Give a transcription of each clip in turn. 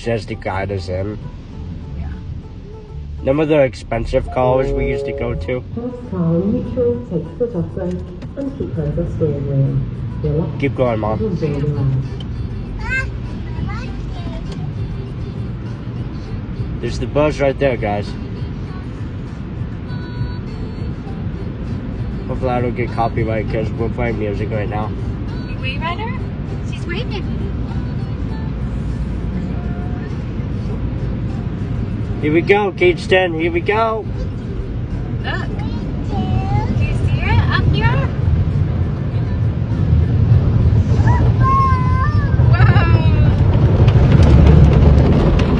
just to guide us in. Yeah. Remember the expensive college we used to go to? Keep going, Mom. There's the bus right there, guys. Hopefully I don't get copyright because we're playing music right now. You wave at her? She's waving. Here we go, Kingston. Here we go. Look. Do you see it up here? Whoa.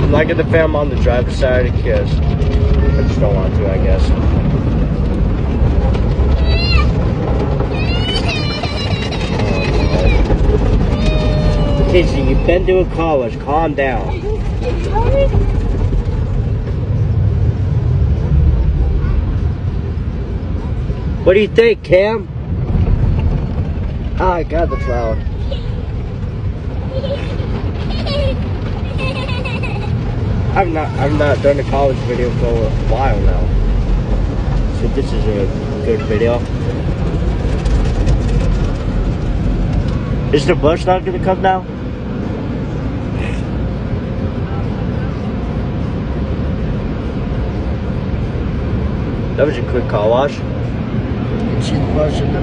I'm not going to film on the driver's side because I just don't want to, I guess. Casey, you've been to a college. Calm down. What do you think, Cam? Oh, God, that's loud. I've not done a college video for a while now. So this is a good video. Is the bus not gonna come now? That was a quick car wash. You can see the bus in my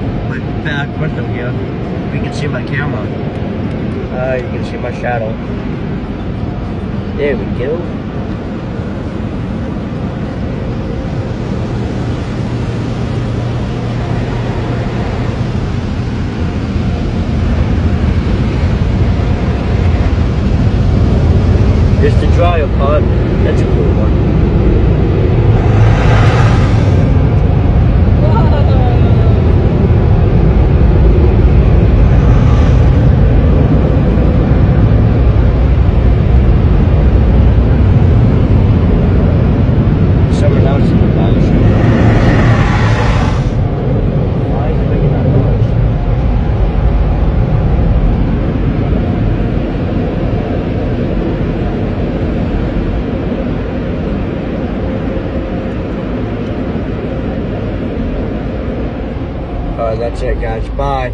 back window here. You can see my camera. You can see my shadow. There we go. There's the dryer pod. That's a cool one. Someone else in the bottom. Why is it making that noise? That's it, guys. Bye.